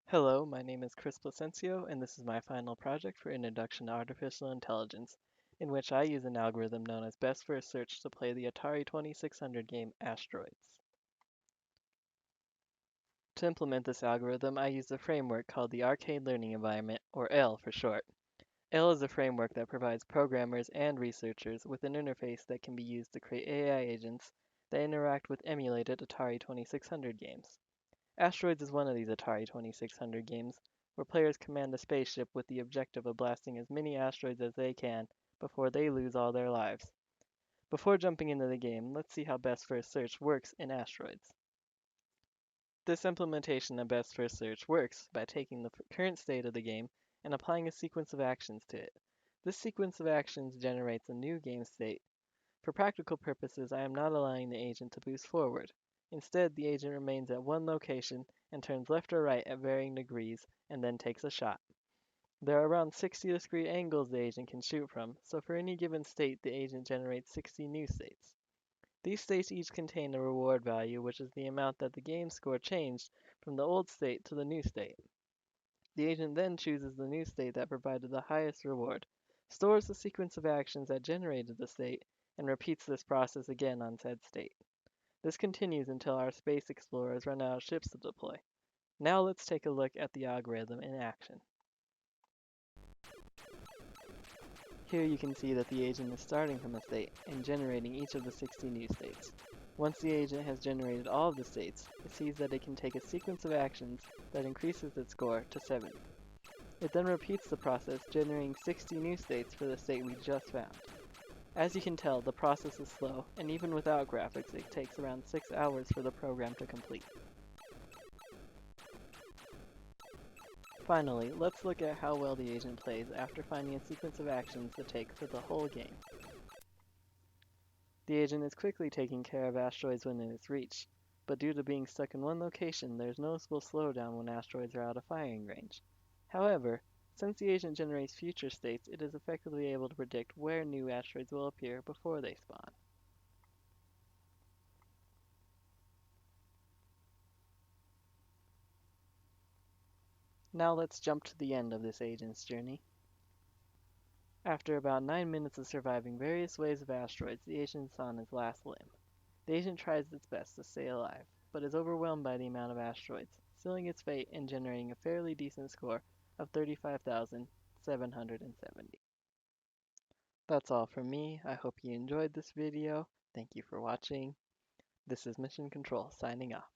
Hello, my name is Chris Placencio, and this is my final project for Introduction to Artificial Intelligence, in which I use an algorithm known as best first search to play the Atari 2600 game Asteroids. To implement this algorithm, I use a framework called the Arcade Learning Environment, or ALE for short. ALE is a framework that provides programmers and researchers with an interface that can be used to create AI agents that interact with emulated Atari 2600 games. Asteroids is one of these Atari 2600 games, where players command a spaceship with the objective of blasting as many asteroids as they can before they lose all their lives. Before jumping into the game, let's see how Best First Search works in Asteroids. This implementation of Best First Search works by taking the current state of the game and applying a sequence of actions to it. This sequence of actions generates a new game state. For practical purposes, I am not allowing the agent to boost forward. Instead, the agent remains at one location and turns left or right at varying degrees and then takes a shot. There are around 60-degree angles the agent can shoot from, so for any given state, the agent generates 60 new states. These states each contain a reward value, which is the amount that the game score changed from the old state to the new state. The agent then chooses the new state that provided the highest reward, stores the sequence of actions that generated the state, and repeats this process again on said state. This continues until our space explorers run out of ships to deploy. Now let's take a look at the algorithm in action. Here you can see that the agent is starting from a state and generating each of the 60 new states. Once the agent has generated all of the states, it sees that it can take a sequence of actions that increases its score to 70. It then repeats the process, generating 60 new states for the state we just found. As you can tell, the process is slow, and even without graphics, it takes around 6 hours for the program to complete. Finally, let's look at how well the agent plays after finding a sequence of actions to take for the whole game. The agent is quickly taking care of asteroids when in its reach, but due to being stuck in one location, there's noticeable slowdown when asteroids are out of firing range. However, since the agent generates future states, it is effectively able to predict where new asteroids will appear before they spawn. Now let's jump to the end of this agent's journey. After about 9 minutes of surviving various waves of asteroids, the agent is on his last limb. The agent tries its best to stay alive, but is overwhelmed by the amount of asteroids, sealing its fate and generating a fairly decent score of 35,770. That's all from me. I hope you enjoyed this video. Thank you for watching. This is Mission Control signing off.